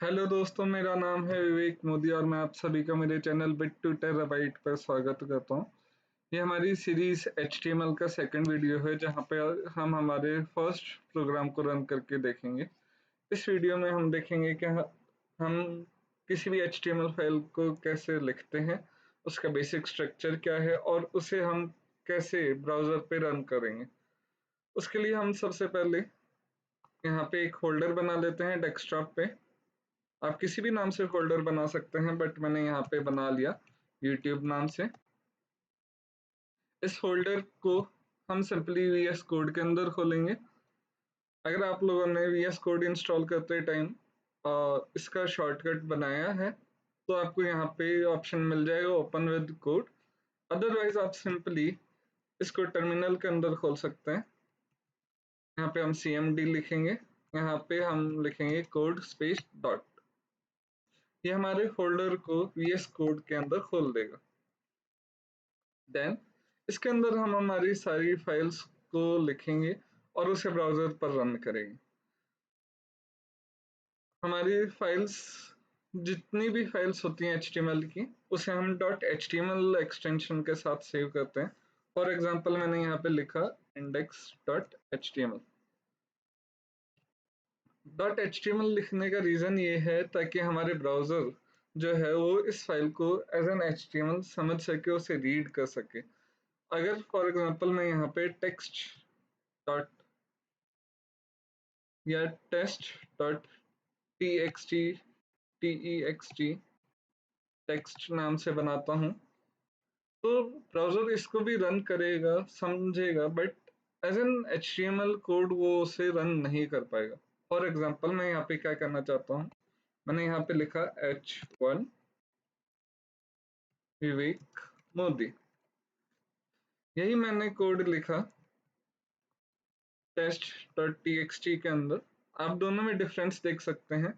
Hello दोस्तों, मेरा नाम है विवेक मोदी और मैं आप सभी का मेरे चैनल बिट टू टेराबाइट पर स्वागत करता हूँ। ये हमारी सीरीज HTML का सेकंड वीडियो है जहाँ पे हम हमारे फर्स्ट प्रोग्राम को रन करके देखेंगे। इस वीडियो में हम देखेंगे कि हम किसी भी HTML फाइल को कैसे लिखते हैं, उसका बेसिक स्ट्रक्चर क्या है और उसे हम कैसे ब्राउज़र पे रन करेंगे। उसके लिए हम सबसे पहले यहाँ पे एक होल्डर बना लेते हैं डेस्कटॉप पे। आप किसी भी नाम से फोल्डर बना सकते हैं बट मैंने यहाँ पे बना लिया YouTube नाम से। इस फोल्डर को हम सिंपली VS कोड के अंदर खोलेंगे। अगर आप लोगों ने VS कोड इंस्टॉल करते टाइम इसका शॉर्टकट बनाया है तो आपको यहाँ पे ऑप्शन मिल जाएगा ओपन विद कोड। अदरवाइज आप सिंपली इसको टर्मिनल के अंदर खोल सकते हैं। यहाँ पे हम CMD लिखेंगे, यहाँ पे हम लिखेंगे कोड स्पेस डॉट। ये हमारे फोल्डर को VS कोड के अंदर खोल देगा। देन इसके अंदर हम हमारी सारी फाइल्स को लिखेंगे और उसे ब्राउज़र पर रन करेंगे। हमारी फाइल्स जितनी भी फाइल्स होती हैं HTML की उसे हम .html एक्सटेंशन के साथ सेव करते हैं। फॉर एग्जांपल मैंने यहाँ पे लिखा index.html। .html लिखने का रीज़न ये है ताकि हमारे ब्राउज़र जो है वो इस फाइल को एज एन HTML समझ सके, उसे रीड कर सके। अगर फॉर एग्जांपल मैं यहाँ पे टेक्स्ट डॉट या टेस्ट डॉट text टेक्स्ट नाम से बनाता हूँ तो ब्राउजर इसको भी रन करेगा, समझेगा, but as an HTML code वो उसे रन नहीं कर पाएगा। फॉर एग्जांपल मैं यहाँ पे क्या करना चाहता हूँ, मैंने यहाँ पे लिखा H1 विवेक मोदी। यही मैंने कोड लिखा test.txt के अंदर। आप दोनों में डिफरेंस देख सकते हैं।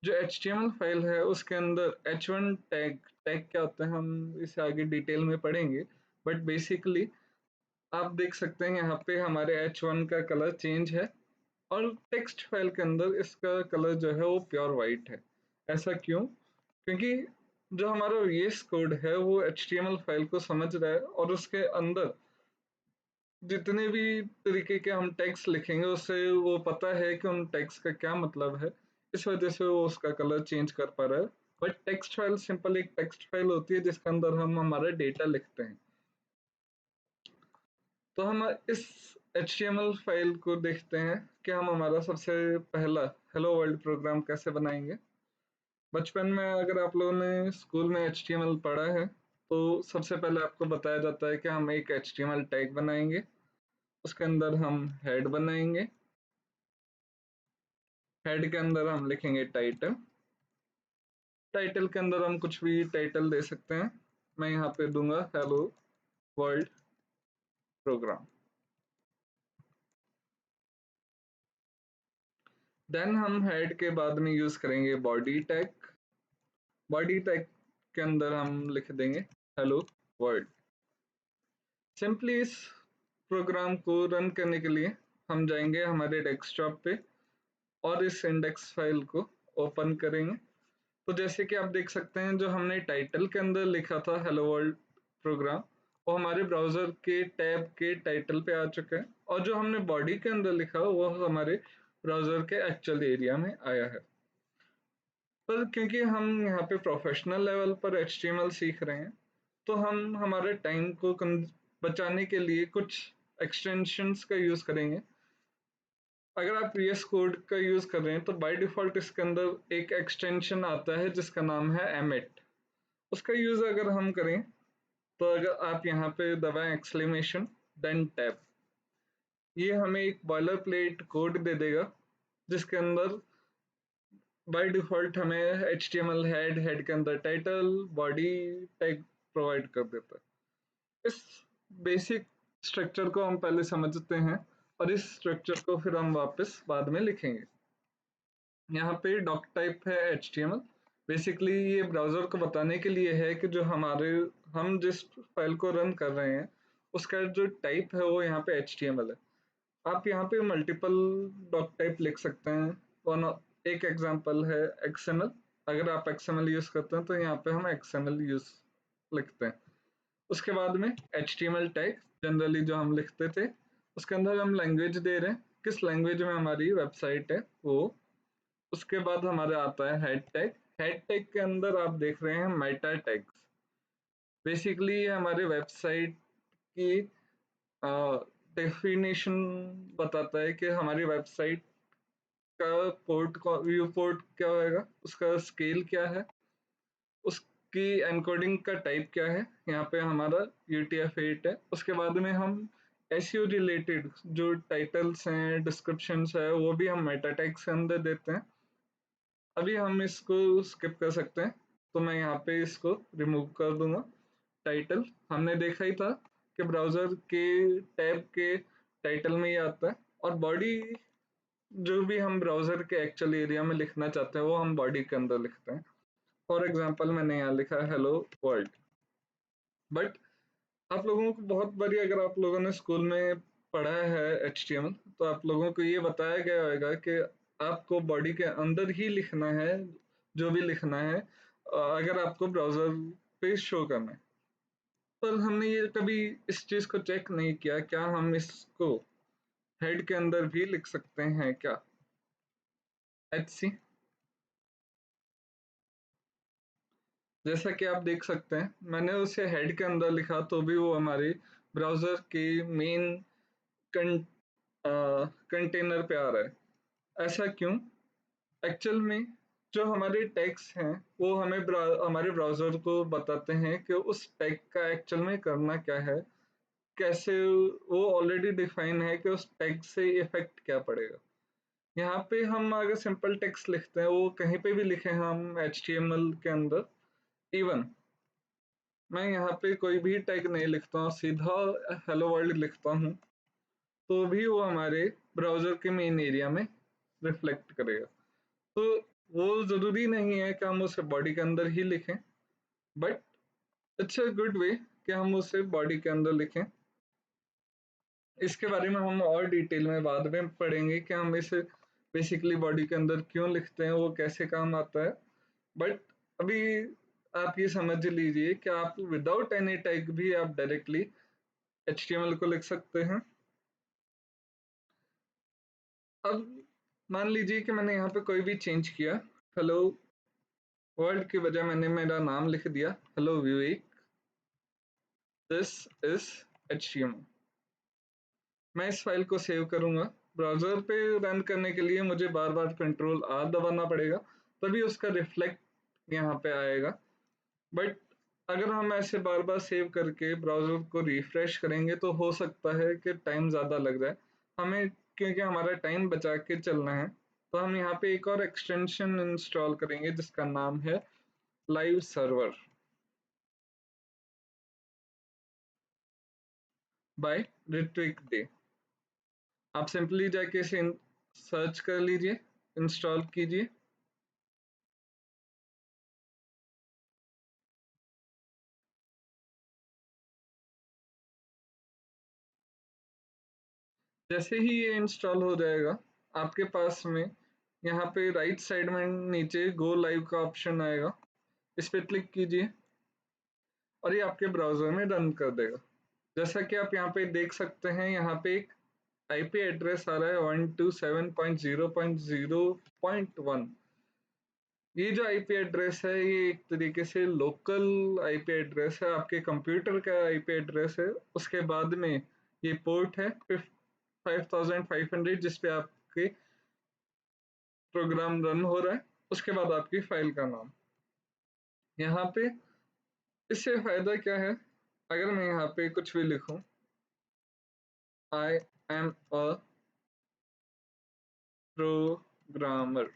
जो HTML फाइल है उसके अंदर H1 टैग क्या होता है हम इसे आगे डिटेल में पढ़ेंगे, बट बेसिकली आप देख सकते हैं यहाँ पे हमारे H1 का कलर चेंज है और टेक्स्ट फाइल के अंदर इसका कलर जो है वो प्योर वाइट है। ऐसा क्यों? क्योंकि जो हमारा VS कोड है वो HTML फाइल को समझ रहा है और उसके अंदर जितने भी तरीके के हम टैग्स लिखेंगे उससे वो पता है कि उन टैग्स का क्या मतलब है। इस वजह से वो उसका कलर चेंज कर पा रहा है। बट टेक्स्ट फाइल सिंपल एक टेक्स्ट फाइल होती है जिसके अंदर हम हमारा डेटा लिखते हैं। तो हम इस HTML फाइल को देखते हैं कि हम हमारा सबसे पहला हेलो वर्ल्ड प्रोग्राम कैसे बनाएंगे। बचपन में अगर आप लोगों ने स्कूल में HTML पढ़ा है तो सबसे पहले आपको बताया जाता है कि हम एक HTML टैग बनाएंगे, उसके अंदर हम हेड बनाएंगे, हेड के अंदर हम लिखेंगे टाइटल, टाइटल के अंदर हम कुछ भी टाइटल दे सकते हैं। मैं यहाँ पे दूंगा हेलो वर्ल्ड प्रोग्राम। देन हम हेड के बाद में यूज करेंगे बॉडी टैग। बॉडी टैग के अंदर हम लिख देंगे हेलो वर्ल्ड। सिंपली इस प्रोग्राम को रन करने के लिए हम जाएंगे हमारे डेस्कटॉप पे और इस इंडेक्स फाइल को ओपन करेंगे। तो जैसे कि आप देख सकते हैं जो हमने टाइटल के अंदर लिखा था हेलो वर्ल्ड प्रोग्राम वो हमारे ब्राउजर के टैब के टाइटल पे आ चुका है और जो हमने बॉडी के अंदर लिखा वो हमारे ब्राउजर के एक्चुअल एरिया में आया है। पर क्योंकि हम यहाँ पे प्रोफेशनल लेवल पर HTML सीख रहे हैं तो हम हमारे टाइम को बचाने के लिए कुछ एक्सटेंशंस का यूज करेंगे। अगर आप VS कोड का यूज कर रहे हैं तो बाय डिफॉल्ट इसके अंदर एक एक्सटेंशन आता है जिसका नाम है एमिट। उसका यूज अगर हम करें तो अगर आप यहाँ पे दबाएं एक्सक्लेमेशन देन टैब, ये हमें एक बॉयलर प्लेट कोड दे देगा जिसके अंदर बाय डिफॉल्ट हमें HTML हेड के अंदर टाइटल बॉडी टैग प्रोवाइड कर देता है। इस बेसिक स्ट्रक्चर को हम पहले समझते हैं और इस स्ट्रक्चर को फिर हम वापस बाद में लिखेंगे। यहाँ पे डॉक टाइप है HTML। बेसिकली ये ब्राउजर को बताने के लिए है कि जो हम जिस फाइल को रन कर रहे हैं उसका जो टाइप है वो यहाँ पे HTML है। आप यहाँ पे मल्टीपल डॉक टाइप लिख सकते हैं। वन एक एग्जांपल है XML। अगर आप XML यूज करते हैं तो यहाँ पे हम XML यूज लिखते हैं। उसके बाद में HTML टैग जनरली जो हम लिखते थे, उसके अंदर हम लैंग्वेज दे रहे हैं, किस लैंग्वेज में हमारी वेबसाइट है वो। उसके बाद हमारा आता है हेड टैग। हेड टैग के अंदर आप देख रहे हैं मेटा टैग्स। बेसिकली ये हमारे वेबसाइट की डेफिनेशन बताता है कि हमारी वेबसाइट का पोर्ट व्यू पोर्ट क्या होएगा, उसका स्केल क्या है, उसकी एनकोडिंग का टाइप क्या है। यहाँ पे हमारा UTF-8 है। उसके बाद में हम SEO रिलेटेड जो टाइटल्स हैं, डिस्क्रिप्शंस है, वो भी हम मेटा टैग्स के अंदर देते हैं। अभी हम इसको स्किप कर सकते हैं, तो मैं यहाँ पे इसको रिमूव कर दूंगा। टाइटल हमने देखा ही था कि ब्राउजर के टैब के टाइटल में ही आता है, और बॉडी जो भी हम ब्राउजर के एक्चुअल एरिया में लिखना चाहते हैं वो हम बॉडी के अंदर लिखते हैं। फॉर एग्जाम्पल मैंने यहाँ लिखा है हेलो वर्ल्ड। बट आप लोगों को बहुत बारी, अगर आप लोगों ने स्कूल में पढ़ा है HTML, तो आप लोगों को ये बताया गया होगा कि आपको बॉडी के अंदर ही लिखना है जो भी लिखना है, अगर आपको ब्राउजर पे शो करना है। पर हमने ये कभी इस चीज को चेक नहीं किया, क्या हम इसको हेड के अंदर भी लिख सकते हैं क्या। HC जैसा कि आप देख सकते हैं, मैंने उसे हेड के अंदर लिखा तो भी वो हमारे ब्राउजर के मेन कंटेनर पे आ रहा है। ऐसा क्यों? एक्चुअल में जो हमारे टैग्स हैं वो हमें हमारे ब्राउजर को बताते हैं कि उस टैग का एक्चुअल में करना क्या है, कैसे वो ऑलरेडी डिफाइन है कि उस टैग से इफेक्ट क्या पड़ेगा। यहाँ पे हम अगर सिंपल टेक्स्ट लिखते हैं, वो कहीं पे भी लिखे हम HTML के अंदर, इवन मैं यहाँ पे कोई भी टैग नहीं लिखता हूँ, सीधा हेलो वर्ल्ड लिखता हूँ, तो भी वो हमारे ब्राउजर के मेन एरिया में रिफ्लेक्ट करेगा। तो वो जरूरी नहीं है कि हम उसे बॉडी के अंदर ही लिखें, but it's a good way कि हम उसे बॉडी के अंदर लिखें। इसके बारे में हम और डिटेल में बाद में पढ़ेंगे कि हम इसे बेसिकली बॉडी के अंदर क्यों लिखते हैं, वो कैसे काम आता है। बट अभी आप ये समझ लीजिए कि आप विदाउट एनी टैग भी आप डायरेक्टली HTML को लिख सकते हैं। अब मान लीजिए कि मैंने यहाँ पे कोई भी चेंज किया, हेलो वर्ल्ड की बजाय मैंने मेरा नाम लिख दिया hello Vivek, this is HTML। मैं इस फाइल को सेव करूंगा। ब्राउजर पे रन करने के लिए मुझे बार बार Ctrl+R दबाना पड़ेगा, तभी उसका रिफ्लेक्ट यहाँ पे आएगा। बट अगर हम ऐसे बार बार सेव करके ब्राउजर को रिफ्रेश करेंगे तो हो सकता है कि टाइम ज़्यादा लग जाए हमें, क्योंकि हमारा टाइम बचा के चलना है। तो हम यहाँ पे एक और एक्सटेंशन इंस्टॉल करेंगे जिसका नाम है live server by Ritwik Dey. आप सिंपली जाके इसे सर्च कर लीजिए, इंस्टॉल कीजिए। जैसे ही ये इंस्टॉल हो जाएगा, आपके पास में यहाँ पे राइट साइड में नीचे गो लाइव का ऑप्शन आएगा, इस पे क्लिक कीजिए और ये आपके ब्राउजर में रन कर देगा। जैसा कि आप यहाँ पे देख सकते हैं, यहाँ पे एक IP एड्रेस आ रहा है 127.0.0.1। ये जो IP एड्रेस है ये एक तरीके से लोकल IP एड्रेस है, आपके कंप्यूटर का IP एड्रेस है। उसके बाद में ये पोर्ट है 5500 जिस पे आपके प्रोग्राम रन हो रहा है। उसके बाद आपकी फाइल का नाम यहाँ पे। इससे फायदा क्या है, अगर मैं यहाँ पे कुछ भी लिखूं, I am a programmer,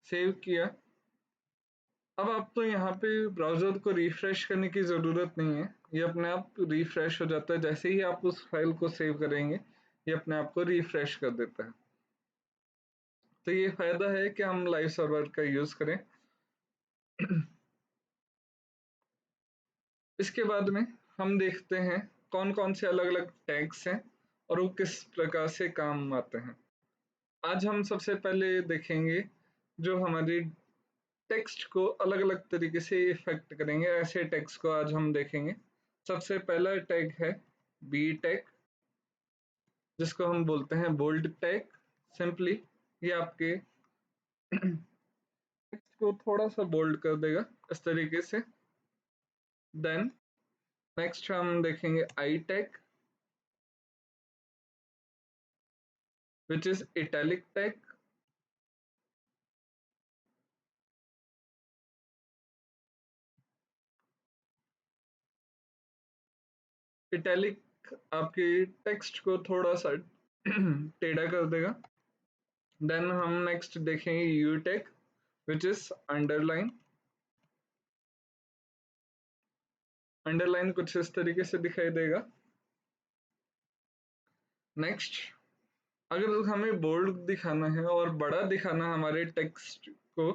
save किया। अब आप तो यहाँ पे ब्राउजर को रिफ्रेश करने की ज़रूरत नहीं है, ये अपने आप रिफ्रेश हो जाता है। जैसे ही आप उस फाइल को सेव करेंगे ये अपने आप को रिफ्रेश कर देता है। तो ये फायदा है कि हम लाइव सर्वर का यूज़ करें। इसके बाद में हम देखते हैं कौन कौन से अलग अलग टैग्स हैं और वो किस प्रकार से काम आते हैं। आज हम सबसे पहले देखेंगे जो हमारी टेक्स्ट को अलग अलग तरीके से इफेक्ट करेंगे। ऐसे टैग्स को आज हम देखेंगे। सबसे पहला टैग है बी टैग, जिसको हम बोलते हैं बोल्ड टैग। सिंपली ये आपके टेक्स्ट को थोड़ा सा बोल्ड कर देगा इस तरीके से। देन नेक्स्ट हम देखेंगे I tag, which is italic tag. Italic आपकी टेक्स्ट को थोड़ा सा टेढ़ा कर देगा। देन हम नेक्स्ट देखेंगे you tag, which is underline. Underline कुछ इस तरीके से दिखाई देगा। नेक्स्ट, अगर हमें बोल्ड दिखाना है और बड़ा दिखाना है हमारे टेक्स्ट को,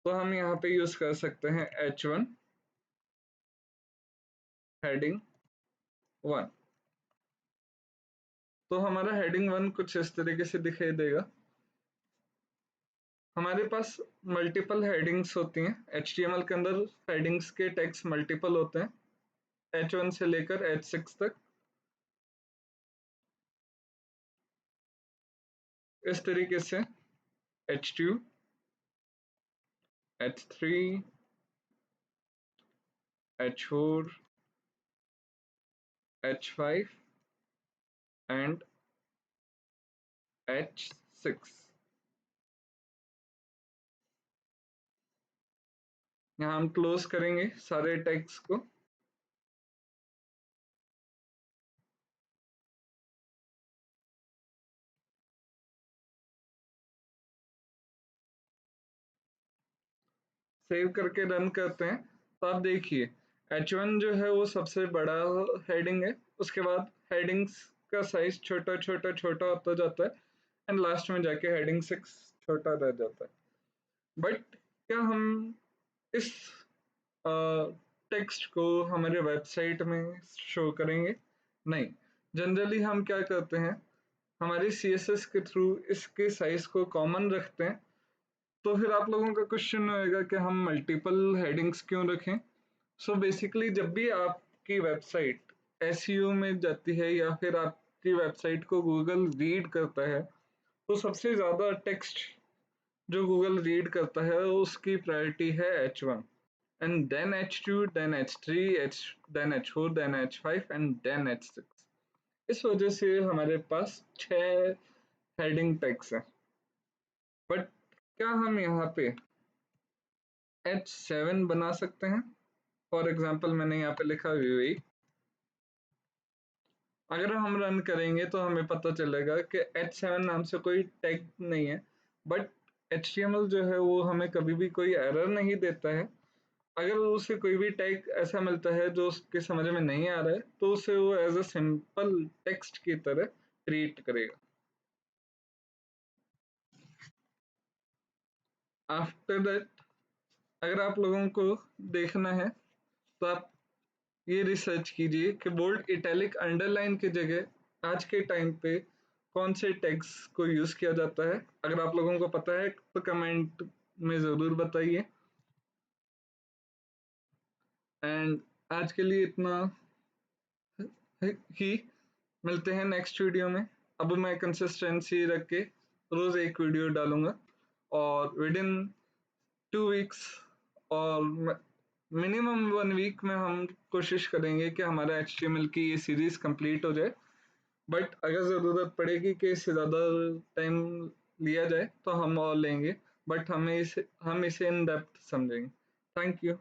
तो हम यहाँ पे यूज कर सकते हैं H1 हेडिंग 1। तो हमारा हेडिंग 1 कुछ इस तरीके से दिखाई देगा। हमारे पास मल्टीपल हेडिंग्स होती हैं HTML के अंदर। हेडिंग्स के टैग्स मल्टीपल होते हैं H1 से लेकर H6 तक। इस तरीके से H2, H3, H4, H5 and H6। यहाँ हम क्लोज करेंगे सारे टैग्स को। सेव करके रन करते हैं तो आप देखिए H1 जो है वो सबसे बड़ा हेडिंग है। उसके बाद हेडिंग्स का साइज छोटा छोटा छोटा होता जाता है एंड लास्ट में जाके हेडिंग 6 छोटा रह जाता है। बट क्या हम इस टेक्स्ट को हमारे वेबसाइट में शो करेंगे? नहीं। जनरली हम क्या करते हैं, हमारी CSS के थ्रू इसके साइज को कॉमन रखते हैं। तो फिर आप लोगों का क्वेश्चन होएगा कि हम मल्टीपल हेडिंग्स क्यों रखें। सो बेसिकली जब भी आपकी वेबसाइट SEO में जाती है या फिर आपकी वेबसाइट को गूगल रीड करता है, तो सबसे ज़्यादा टेक्स्ट जो गूगल रीड करता है उसकी प्रायोरिटी है H1 and then H2, then H3, then H4, then H5 and then H6। इस वजह से हमारे पास 6 हेडिंग टैग्स हैं। बट क्या हम यहाँ पे H7 बना सकते हैं? फॉर एग्जाम्पल मैंने यहाँ पे लिखा विवेक। अगर हम रन करेंगे तो हमें पता चलेगा कि H7 नाम से कोई टैग नहीं है। बट HTML जो है वो हमें कभी भी कोई एरर नहीं देता है। अगर उसे कोई भी टैग ऐसा मिलता है जो उसके समझ में नहीं आ रहा है, तो उसे वो एज अ सिंपल टेक्स्ट की तरह ट्रीट करेगा। आफ्टर दैट, अगर आप लोगों को देखना है तो आप ये रिसर्च कीजिए कि बोल्ड इटैलिक अंडरलाइन की जगह आज के टाइम पे कौन से टैग्स को यूज किया जाता है। अगर आप लोगों को पता है तो कमेंट में जरूर बताइए। एंड आज के लिए इतना ही। मिलते हैं नेक्स्ट वीडियो में। अब मैं कंसिस्टेंसी रख के रोज एक वीडियो डालूंगा और विद इन 2 वीक्स और मिनिमम 1 वीक में हम कोशिश करेंगे कि हमारा HTML की ये सीरीज कंप्लीट हो जाए। बट अगर ज़रूरत पड़ेगी कि इससे ज़्यादा टाइम लिया जाए तो हम और लेंगे। बट हम इसे इन डेप्थ समझेंगे। Thank you.